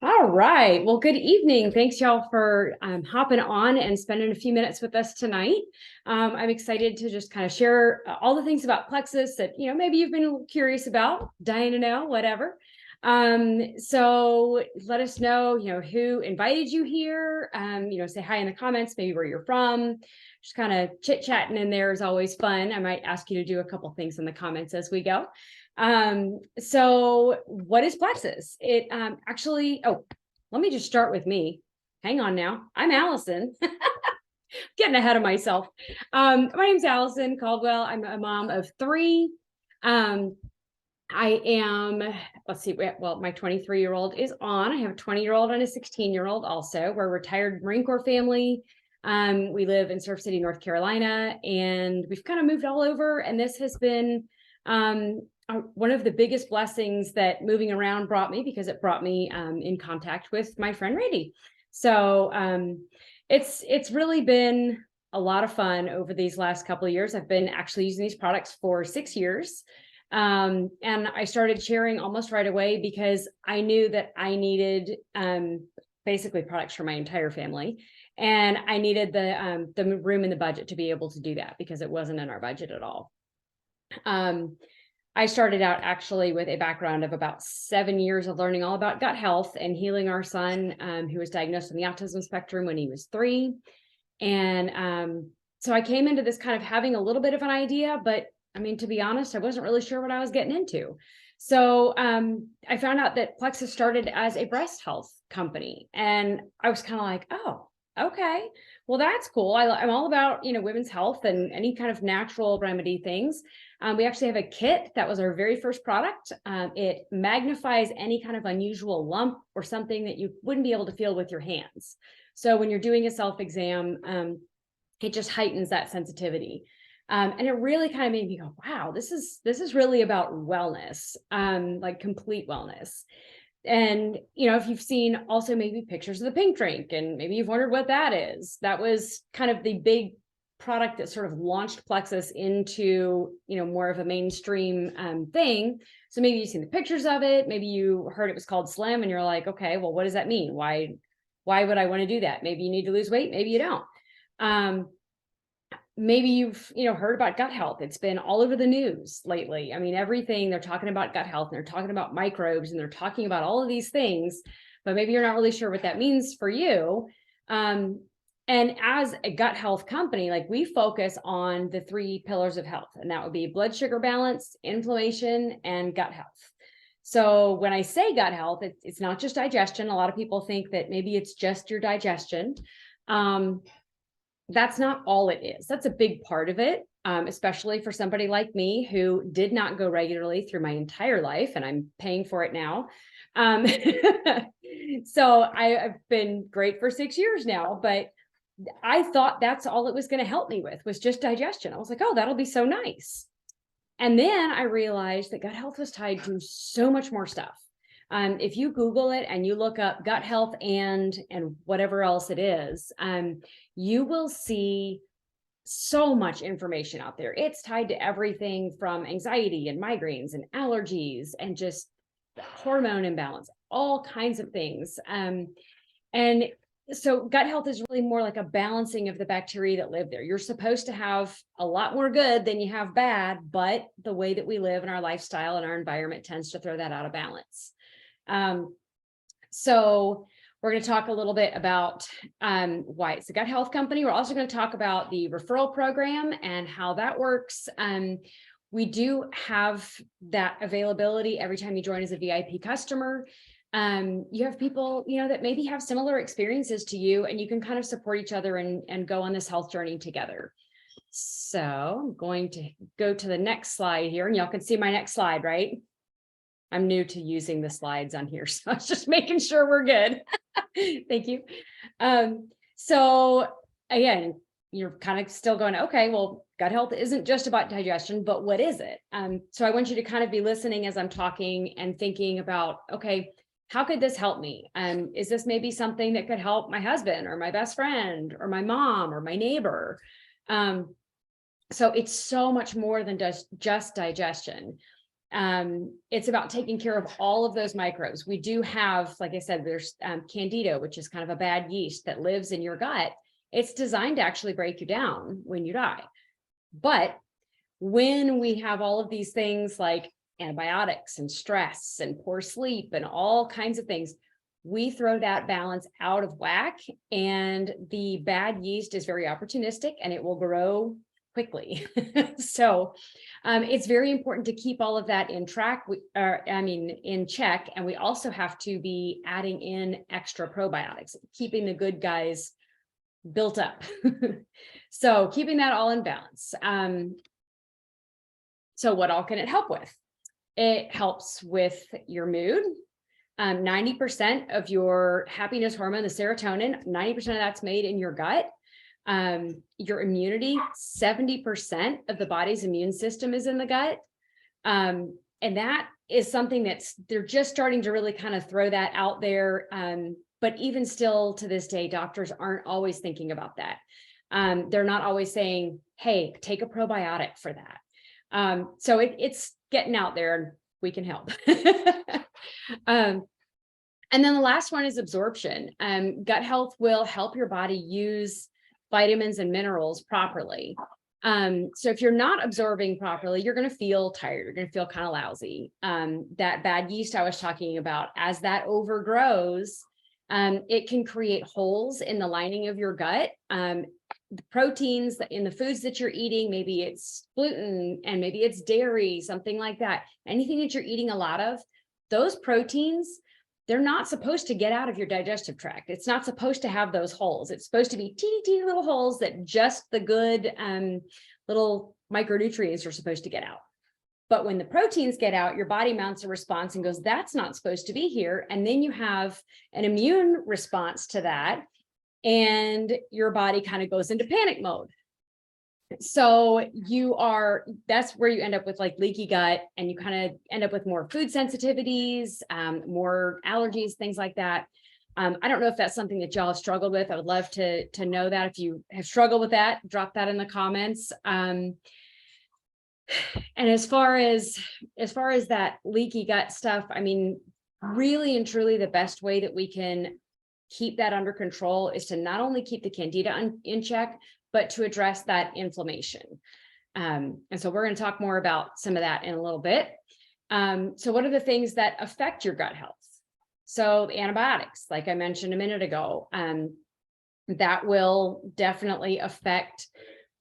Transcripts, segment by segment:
All right. Well, good evening. Thanks, y'all, for hopping on and spending a few minutes with us tonight. I'm excited to just kind of share all the things about Plexus that, maybe you've been curious about, dying to know, whatever. So let us know, who invited you here. Say hi in the comments, maybe where you're from. Just kind of chit-chatting in there is always fun. I might ask you to do a couple things in the comments as we go. So what is Plexus? It actually, let me just start with me. Hang on now. I'm Allison. Getting ahead of myself. My name's Allison Caldwell. I'm a mom of three. I am, let's see, well, my 23-year-old is on. I have a 20-year-old and a 16-year-old also. We're a retired Marine Corps family. We live in Surf City, North Carolina, and we've kind of moved all over. And this has been one of the biggest blessings that moving around brought me, because it brought me in contact with my friend Randy. So it's really been a lot of fun over these last couple of years. I've been actually using these products for 6 years. And I started sharing almost right away because I knew that I needed basically products for my entire family. And I needed the room in the budget to be able to do that because it wasn't in our budget at all. I started out actually with a background of about 7 years of learning all about gut health and healing our son, who was diagnosed on the autism spectrum when he was 3. And so I came into this kind of having a little bit of an idea, but I mean, to be honest, I wasn't really sure what I was getting into. So I found out that Plexus started as a breast health company. And I was kind of like, oh, okay, well, that's cool. I'm all about, women's health and any kind of natural remedy things. We actually have a kit that was our very first product. It magnifies any kind of unusual lump or something that you wouldn't be able to feel with your hands. So when you're doing a self-exam, it just heightens that sensitivity. And it really kind of made me go, wow, this is really about wellness, like complete wellness. And, if you've seen also maybe pictures of the pink drink and maybe you've wondered what that is, that was kind of the big product that sort of launched Plexus into, more of a mainstream thing. So maybe you've seen the pictures of it. Maybe you heard it was called Slim and you're like, okay, well, what does that mean? Why would I want to do that? Maybe you need to lose weight. Maybe you don't. Maybe you've heard about gut health. It's been all over the news lately. I mean, everything, they're talking about gut health and they're talking about microbes and they're talking about all of these things, but maybe you're not really sure what that means for you. And as a gut health company, like we focus on the 3 pillars of health, and that would be blood sugar balance, inflammation, and gut health. So when I say gut health, it's not just digestion. A lot of people think that maybe it's just your digestion. That's not all it is. That's a big part of it, especially for somebody like me who did not go regularly through my entire life, and I'm paying for it now. So I've been great for 6 years now, but I thought that's all it was going to help me with was just digestion. I was like, oh, that'll be so nice. And then I realized that gut health was tied to so much more stuff. If you Google it and you look up gut health and whatever else it is, you will see so much information out there. It's tied to everything from anxiety and migraines and allergies and just hormone imbalance, all kinds of things. And so gut health is really more like a balancing of the bacteria that live there. You're supposed to have a lot more good than you have bad, but the way that we live and our lifestyle and our environment tends to throw that out of balance. So we're going to talk a little bit about why it's a gut health company. We're also going to talk about the referral program and how that works. We do have that availability every time you join as a VIP customer. You have people, that maybe have similar experiences to you, and you can kind of support each other and go on this health journey together. So I'm going to go to the next slide here, and y'all can see my next slide, right? I'm new to using the slides on here, so I was just making sure we're good. Thank you. So again, you're kind of still going, okay, well, gut health isn't just about digestion, but what is it? So I want you to kind of be listening as I'm talking and thinking about, okay, how could this help me? Is this maybe something that could help my husband or my best friend or my mom or my neighbor? So it's so much more than just digestion. It's about taking care of all of those microbes. We do have, like I said, there's Candida, which is kind of a bad yeast that lives in your gut. It's designed to actually break you down when you die. But when we have all of these things like antibiotics and stress and poor sleep and all kinds of things, we throw that balance out of whack, and the bad yeast is very opportunistic and it will grow quickly. So it's very important to keep all of that in in check. And we also have to be adding in extra probiotics, keeping the good guys built up. So keeping that all in balance. So what all can it help with? It helps with your mood. 90% of your happiness hormone, the serotonin, 90% of that's made in your gut. Your immunity, 70% of the body's immune system is in the gut. And that is something they're just starting to really kind of throw that out there. But even still to this day, doctors aren't always thinking about that. They're not always saying, hey, take a probiotic for that. So it's getting out there and we can help. And then the last one is absorption. Gut health will help your body use vitamins and minerals properly. So if you're not absorbing properly, you're going to feel tired. You're going to feel kind of lousy. That bad yeast I was talking about, as that overgrows, it can create holes in the lining of your gut. The proteins in the foods that you're eating, maybe it's gluten and maybe it's dairy, something like that. Anything that you're eating a lot of, those proteins, they're not supposed to get out of your digestive tract. It's not supposed to have those holes. It's supposed to be teeny little holes that just the good little micronutrients are supposed to get out. But when the proteins get out, your body mounts a response and goes, that's not supposed to be here. And then you have an immune response to that, and your body kind of goes into panic mode. So that's where you end up with like leaky gut, and you kind of end up with more food sensitivities, more allergies, things like that. I don't know if that's something that y'all have struggled with. I would love to know that. If you have struggled with that, drop that in the comments. And as far as that leaky gut stuff, I mean, really and truly the best way that we can keep that under control is to not only keep the Candida in check, but to address that inflammation. And so we're going to talk more about some of that in a little bit. So what are the things that affect your gut health? So the antibiotics, like I mentioned a minute ago, that will definitely affect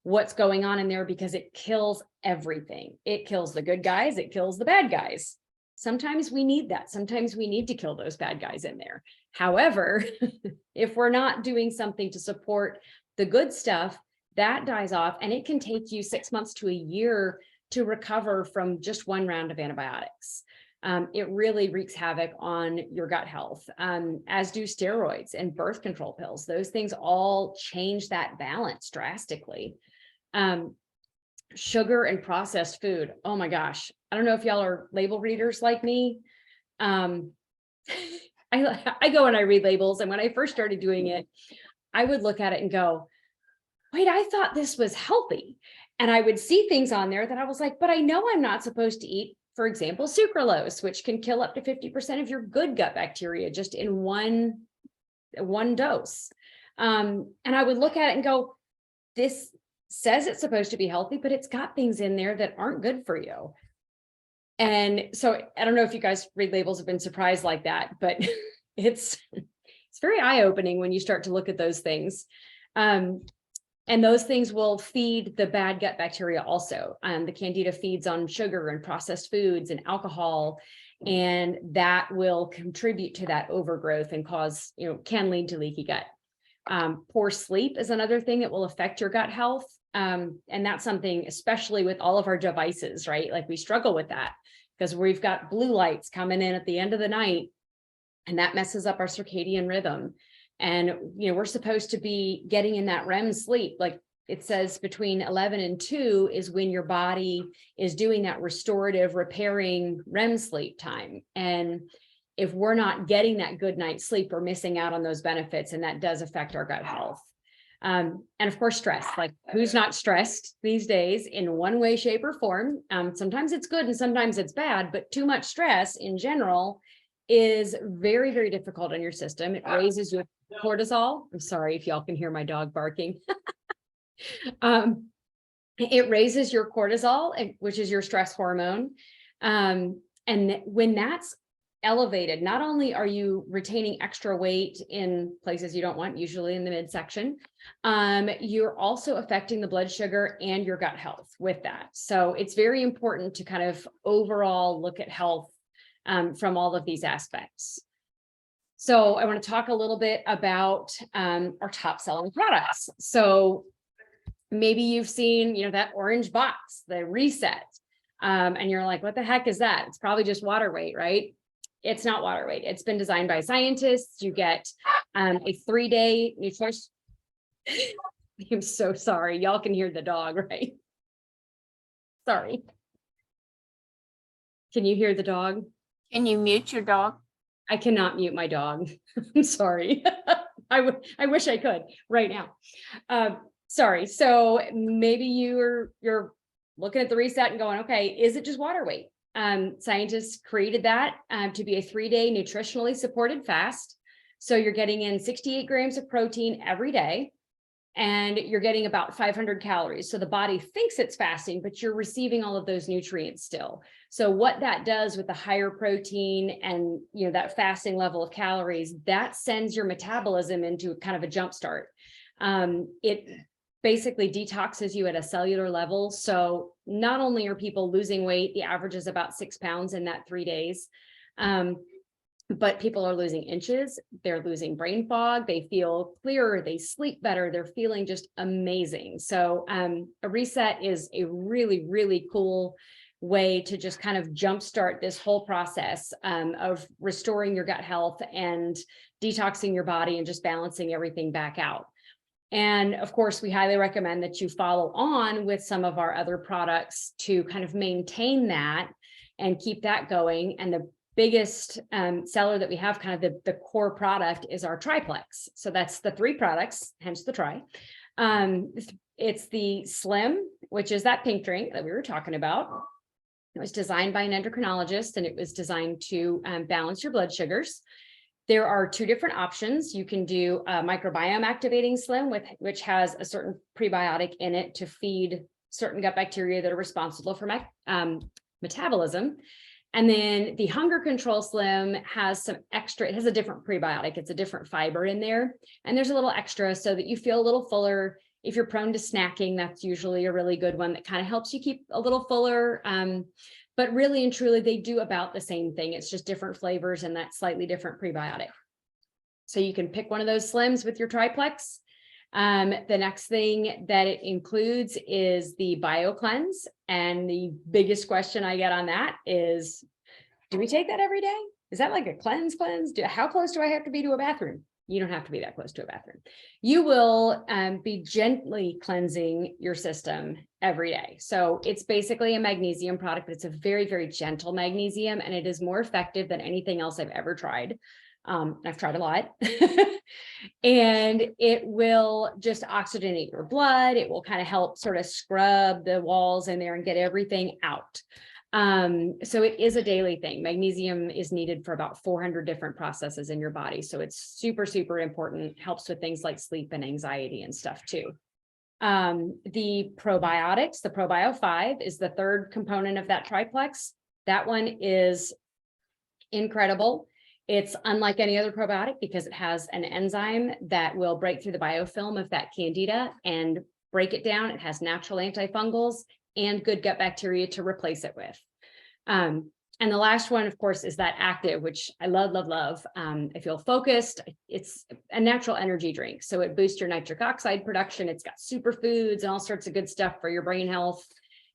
what's going on in there, because it kills everything. It kills the good guys. It kills the bad guys. Sometimes we need that. Sometimes we need to kill those bad guys in there. However, if we're not doing something to support the good stuff, that dies off, and it can take you 6 months to a year to recover from just one round of antibiotics. It really wreaks havoc on your gut health, as do steroids and birth control pills. Those things all change that balance drastically. Sugar and processed food. Oh my gosh. I don't know if y'all are label readers like me. I go and I read labels, and when I first started doing it, I would look at it and go, wait, I thought this was healthy. And I would see things on there that I was like, but I know I'm not supposed to eat, for example, sucralose, which can kill up to 50% of your good gut bacteria just in one dose. And I would look at it and go, this says it's supposed to be healthy, but it's got things in there that aren't good for you. And so I don't know if you guys read labels, have been surprised like that, but it's very eye-opening when you start to look at those things. And those things will feed the bad gut bacteria also. The Candida feeds on sugar and processed foods and alcohol, and that will contribute to that overgrowth and can lead to leaky gut. Poor sleep is another thing that will affect your gut health. And that's something, especially with all of our devices, right? Like we struggle with that because we've got blue lights coming in at the end of the night, and that messes up our circadian rhythm. And, we're supposed to be getting in that REM sleep. Like it says between 11 and 2 is when your body is doing that restorative, repairing REM sleep time. And if we're not getting that good night's sleep, we're missing out on those benefits. And that does affect our gut health. And of course, stress, like who's not stressed these days in one way, shape, or form. Sometimes it's good and sometimes it's bad, but too much stress in general is very, very difficult on your system. It raises your cortisol. I'm sorry if y'all can hear my dog barking. It raises your cortisol, which is your stress hormone. And when that's elevated, not only are you retaining extra weight in places you don't want, usually in the midsection, you're also affecting the blood sugar and your gut health with that. So it's very important to kind of overall look at health from all of these aspects. So I want to talk a little bit about our top selling products. So maybe you've seen, that orange box, the Reset, and you're like, what the heck is that? It's probably just water weight, right? It's not water weight. It's been designed by scientists. You get a 3-day nutrition. I'm so sorry. Y'all can hear the dog, right? Sorry. Can you hear the dog? Can you mute your dog? I cannot mute my dog. I'm sorry. I wish I could right now. Sorry. So maybe you're looking at the Reset and going, okay, is it just water weight? Scientists created that to be a 3-day nutritionally supported fast. So you're getting in 68 grams of protein every day, and you're getting about 500 calories. So the body thinks it's fasting, but you're receiving all of those nutrients still. So what that does with the higher protein and that fasting level of calories, that sends your metabolism into kind of a jump start. It basically detoxes you at a cellular level. So not only are people losing weight, the average is about 6 pounds in that 3 days, but people are losing inches. They're losing brain fog. They feel clearer. They sleep better. They're feeling just amazing. So a Reset is a really, really cool way to just kind of jumpstart this whole process of restoring your gut health and detoxing your body and just balancing everything back out. And of course, we highly recommend that you follow on with some of our other products to kind of maintain that and keep that going. And the biggest seller that we have, kind of the core product, is our triplex. So that's the 3 products, hence the tri. It's the Slim, which is that pink drink that we were talking about. It was designed by an endocrinologist, and it was designed to balance your blood sugars. There are 2 different options. You can do a microbiome activating Slim, which has a certain prebiotic in it to feed certain gut bacteria that are responsible for metabolism. And then the Hunger Control Slim has some extra, it has a different prebiotic. It's a different fiber in there. And there's a little extra so that you feel a little fuller. If you're prone to snacking, that's usually a really good one that kind of helps you keep a little fuller. But really and truly, they do about the same thing. It's just different flavors and that slightly different prebiotic. So you can pick one of those Slims with your triplex. The next thing that it includes is the Bio Cleanse. And the biggest question I get on that is, do we take that every day? Is that like a cleanse? How close do I have to be to a bathroom? You don't have to be that close to a bathroom. You will be gently cleansing your system every day. So it's basically a magnesium product, but it's a very, very gentle magnesium, and it is more effective than anything else I've ever tried. I've tried a lot. And it will just oxygenate your blood. It will kind of help sort of scrub the walls in there and get everything out. So it is a daily thing. Magnesium is needed for about 400 different processes in your body. So it's super, super important. Helps with things like sleep and anxiety and stuff too. The probiotics, the Probio 5 is the 3rd component of that triplex. That one is incredible. It's unlike any other probiotic because it has an enzyme that will break through the biofilm of that candida and break it down. It has natural antifungals and good gut bacteria to replace it with. And the last one, of course, is that active, which I love, love, love. I feel focused. It's a natural energy drink. So it boosts your nitric oxide production. It's got superfoods and all sorts of good stuff for your brain health.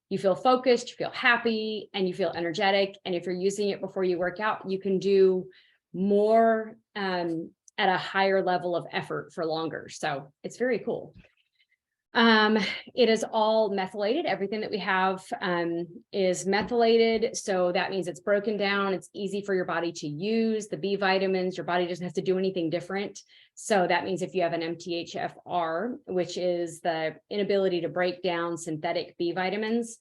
You feel focused, you feel happy, and you feel energetic. And if you're using it before you work out, you can do more at a higher level of effort for longer. So it's very cool. Um, it is all methylated. Everything that we have is methylated. So that means it's broken down. It's easy for your body to use. The B vitamins, your body doesn't have to do anything different. So that means if you have an MTHFR, which is the inability to break down synthetic B vitamins,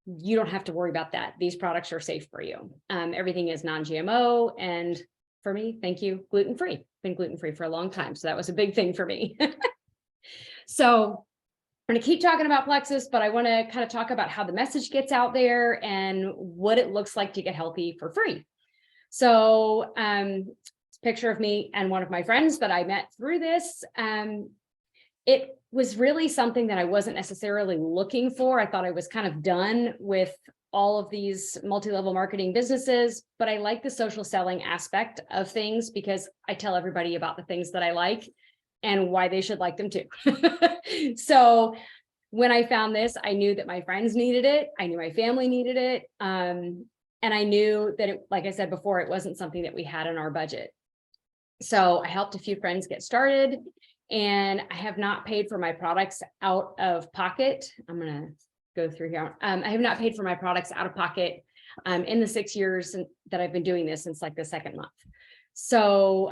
you don't have to worry about that. These products are safe for you. Everything is non-GMO. And for me, thank you, gluten-free. Been gluten-free for a long time. So that was a big thing for me. So I'm going to keep talking about Plexus, but I want to kind of talk about how the message gets out there and what it looks like to get healthy for free. So it's a picture of me and one of my friends that I met through this. It was really something that I wasn't necessarily looking for. I thought I was kind of done with all of these multi-level marketing businesses, but I like the social selling aspect of things because I tell everybody about the things that I like and why they should like them too. So when I found this, I knew that my friends needed it. I knew my family needed it. And I knew that it, like I said before, it wasn't something that we had in our budget. So I helped a few friends get started, and I have not paid for my products out of pocket. I'm going to go through here. I have not paid for my products out of pocket in the 6 years that I've been doing this, since like the second month. So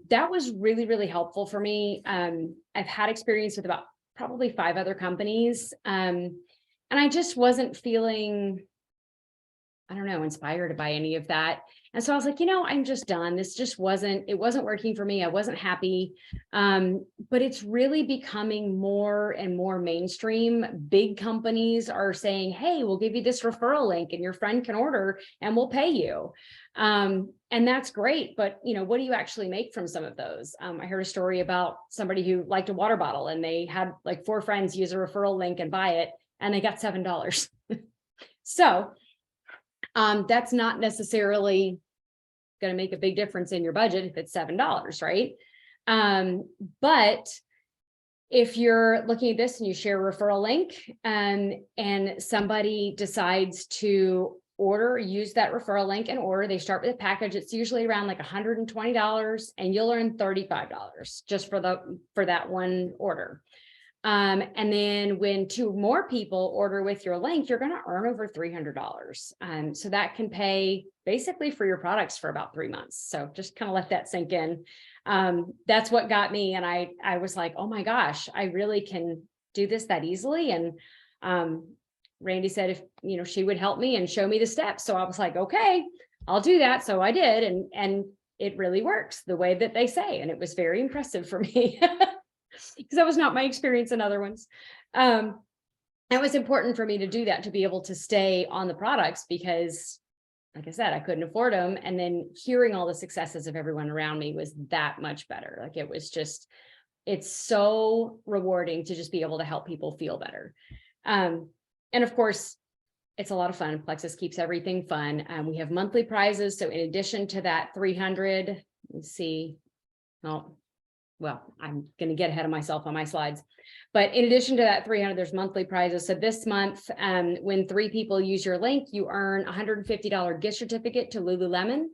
that was really, really helpful for me. I've had experience with about probably 5 other companies. And I just wasn't feeling, I don't know, inspired by any of that. And so I was like, I'm just done. This just it wasn't working for me. I wasn't happy. But it's really becoming more and more mainstream. Big companies are saying, hey, we'll give you this referral link and your friend can order and we'll pay you. And that's great. But, what do you actually make from some of those? I heard a story about somebody who liked a water bottle and they had like 4 friends use a referral link and buy it, and they got $7. So that's not necessarily going to make a big difference in your budget if it's $7, right? But if you're looking at this and you share a referral link and somebody decides to use that referral link and order, they start with a package. It's usually around like $120 and you'll earn $35 just for that one order. And then when 2 more people order with your link, you're going to earn over $300. So that can pay basically for your products for about 3 months. So just kind of let that sink in. That's what got me. And I was like, oh my gosh, I really can do this that easily. And Randy said if she would help me and show me the steps. So I was like, okay, I'll do that. So I did. And it really works the way that they say. And it was very impressive for me. Because that was not my experience in other ones. It was important for me to do that, to be able to stay on the products, because like I said, I couldn't afford them. And then hearing all the successes of everyone around me was that much better. Like it's so rewarding to just be able to help people feel better. And of course, it's a lot of fun. Plexus keeps everything fun. We have monthly prizes. So in addition to that 300, let's see, well, I'm going to get ahead of myself on my slides, but in addition to that 300, there's monthly prizes. So this month, when 3 people use your link, you earn $150 gift certificate to Lululemon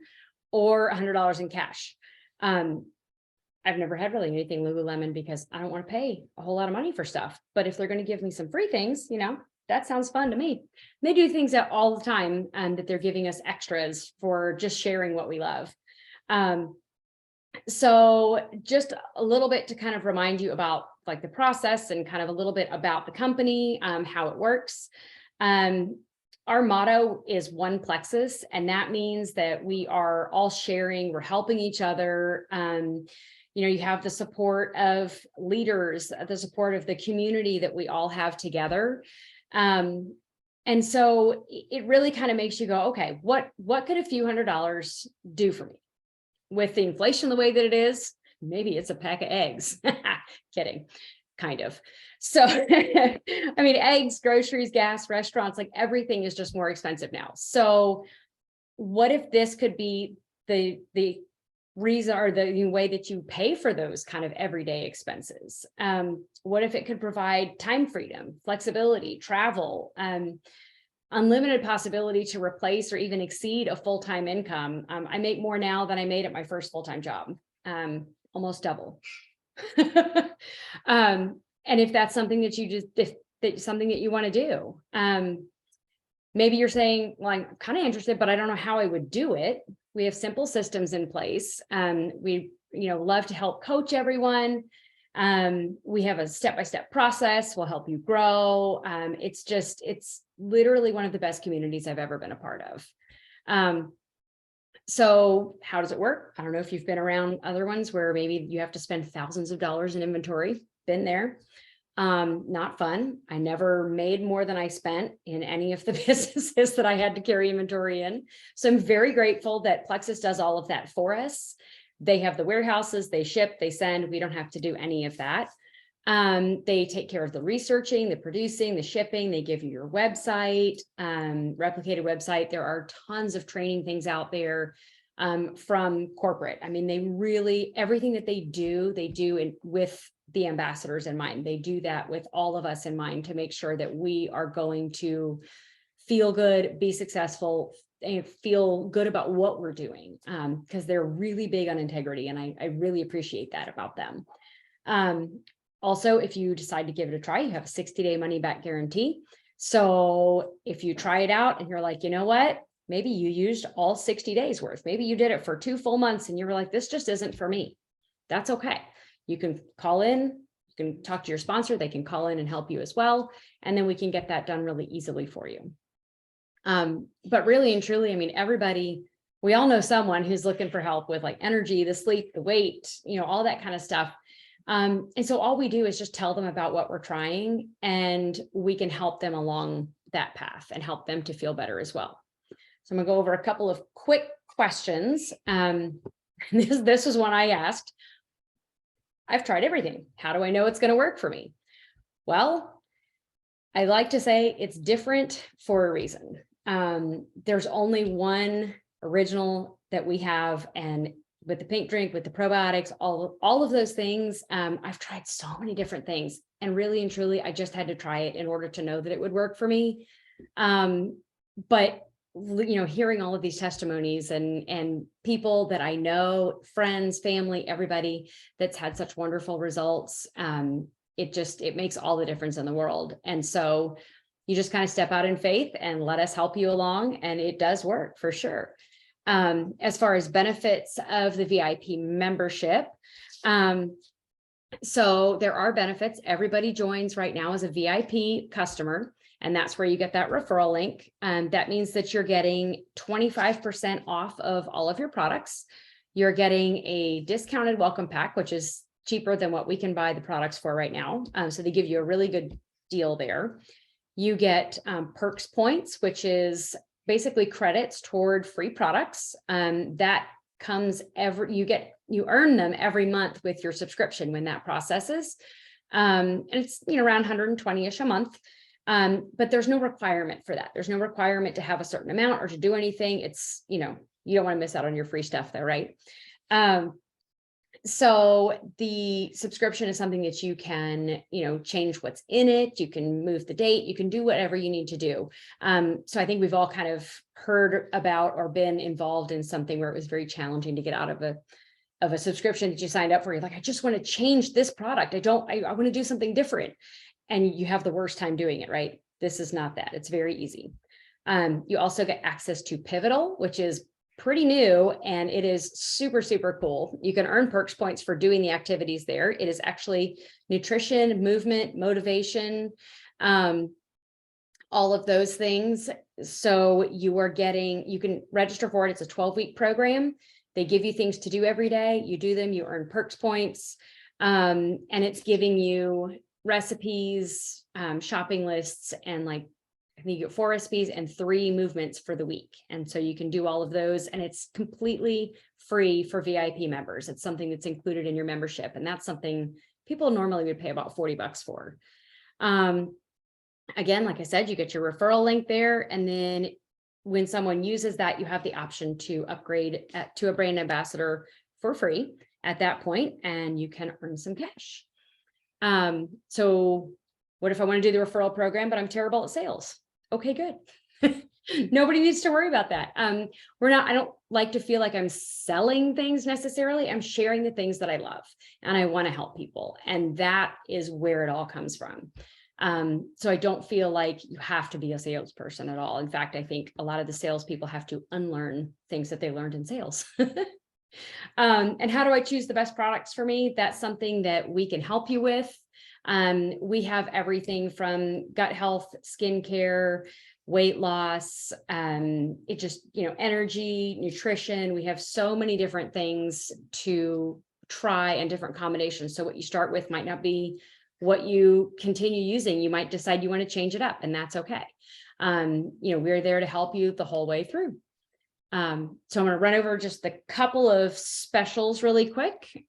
or $100 in cash. I've never had really anything Lululemon because I don't want to pay a whole lot of money for stuff. But if they're going to give me some free things, that sounds fun to me. They do things that all the time that they're giving us extras for just sharing what we love. So just a little bit to kind of remind you about like the process and kind of a little bit about the company, how it works. Our motto is One Plexus, and that means that we are all sharing, we're helping each other. You have the support of leaders, the support of the community that we all have together. And so it really kind of makes you go, okay, what could a few $100s do for me? With the inflation the way that it is, maybe it's a pack of eggs. Kidding, kind of. So, I mean, eggs, groceries, gas, restaurants, like everything is just more expensive now. So what if this could be the reason or the way that you pay for those kind of everyday expenses? What if it could provide time freedom, flexibility, travel, unlimited possibility to replace or even exceed a full-time income? I make more now than I made at my first full-time job, almost double. And if that's something that you just, if that's something that you want to do, maybe you're saying, well, I'm kind of interested, but I don't know how I would do it. We have simple systems in place. We, love to help coach everyone. We have a step-by-step process. We'll help you grow. It's literally one of the best communities I've ever been a part of. So how does it work? I don't know if you've been around other ones where maybe you have to spend thousands of dollars in inventory. Been there. Not fun. I never made more than I spent in any of the businesses that I had to carry inventory in. So I'm very grateful that Plexus does all of that for us. They have the warehouses, they ship, they send. We don't have to do any of that. They take care of the researching, the producing, the shipping. They give you your website, replicated website. There are tons of training things out there from corporate. I mean, they really, everything that they do with the ambassadors in mind. They do that with all of us in mind to make sure that we are going to feel good, be successful, and feel good about what we're doing, because they're really big on integrity. And I really appreciate that about them. Also, if you decide to give it a try, you have a 60-day money back guarantee. So if you try it out and you're like, you know what, maybe you used all 60 days worth, maybe you did it for 2 full months and you were like, this just isn't for me. That's okay. You can call in, you can talk to your sponsor, they can call in and help you as well. And then we can get that done really easily for you. But really and truly, I mean, everybody, we all know someone who's looking for help with like energy, the sleep, the weight, all that kind of stuff. And so all we do is just tell them about what we're trying, and we can help them along that path and help them to feel better as well. So I'm gonna go over a couple of quick questions. This was one I asked. I've tried everything. How do I know it's going to work for me? Well, I like to say it's different for a reason. There's only one original that we have, and with the pink drink, with the probiotics, all of those things, I've tried so many different things, and really and truly, I just had to try it in order to know that it would work for me. But hearing all of these testimonies and people that I know, friends, family, everybody that's had such wonderful results, it makes all the difference in the world. And so you just kind of step out in faith and let us help you along. And it does work for sure. As far as benefits of the VIP membership, so there are benefits. Everybody joins right now as a VIP customer, and that's where you get that referral link. That means that you're getting 25% off of all of your products. You're getting a discounted welcome pack, which is cheaper than what we can buy the products for right now. So they give you a really good deal there. You get perks points, which is basically credits toward free products. That comes you earn them every month with your subscription when that processes. And it's around 120-ish a month. But there's no requirement for that. There's no requirement to have a certain amount or to do anything. It's, you don't want to miss out on your free stuff though, right? So the subscription is something that you can, change what's in it. You can move the date, you can do whatever you need to do. So I think we've all kind of heard about or been involved in something where it was very challenging to get out of a subscription that you signed up for. You're like, I just want to change this product. I want to do something different. And you have the worst time doing it, right? This is not that. It's very easy. You also get access to Pivotal, which is pretty new, and it is super, super cool. You can earn perks points for doing the activities there. It is actually nutrition, movement, motivation, all of those things. So you can register for it. It's a 12-week program. They give you things to do every day. You do them, you earn perks points. And it's giving you recipes, shopping lists, and I think you get 4 recipes and 3 movements for the week. And so you can do all of those, and it's completely free for VIP members. It's something that's included in your membership. And that's something people normally would pay about $40 for. Again, like I said, you get your referral link there. And then when someone uses that, you have the option to upgrade to a brand ambassador for free at that point, and you can earn some cash. So what if I want to do the referral program, but I'm terrible at sales? Okay, good. Nobody needs to worry about that. I don't like to feel like I'm selling things necessarily. I'm sharing the things that I love and I want to help people. And that is where it all comes from. So I don't feel like you have to be a salesperson at all. In fact, I think a lot of the salespeople have to unlearn things that they learned in sales. And how do I choose the best products for me? That's something that we can help you with. We have everything from gut health, skincare, weight loss, it just, energy, nutrition. We have so many different things to try and different combinations. So what you start with might not be what you continue using. You might decide you want to change it up, and that's okay. We're there to help you the whole way through. So I'm going to run over just a couple of specials really quick.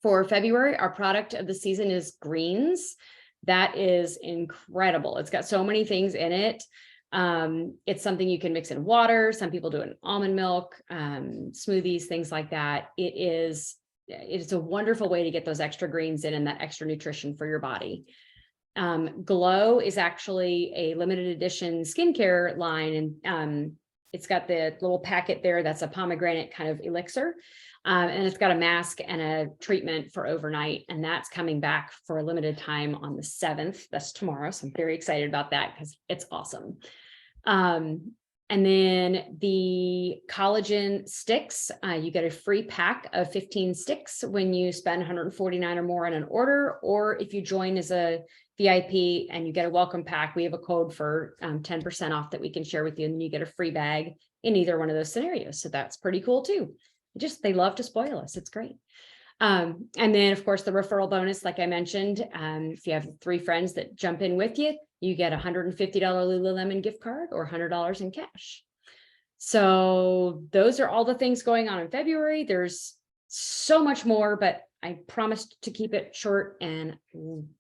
For February, our product of the season is greens. That is incredible. It's got so many things in it. It's something you can mix in water. Some people do it in almond milk, smoothies, things like that. It's a wonderful way to get those extra greens in and that extra nutrition for your body. Glow is actually a limited edition skincare line, and it's got the little packet there that's a pomegranate kind of elixir. And it's got a mask and a treatment for overnight, and that's coming back for a limited time on the 7th. That's tomorrow. So I'm very excited about that because it's awesome. And then the collagen sticks, you get a free pack of 15 sticks when you spend $149 or more on an order, or if you join as a VIP and you get a welcome pack, we have a code for 10% off that we can share with you, and then you get a free bag in either one of those scenarios. So that's pretty cool too. They love to spoil us. It's great. And then of course the referral bonus, like I mentioned, if you have 3 friends that jump in with you, you get a $150 Lululemon gift card or $100 in cash. So those are all the things going on in February. There's so much more, but I promised to keep it short, and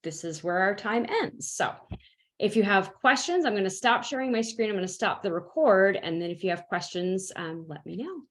this is where our time ends. So if you have questions, I'm going to stop sharing my screen. I'm going to stop the record. And then if you have questions, let me know.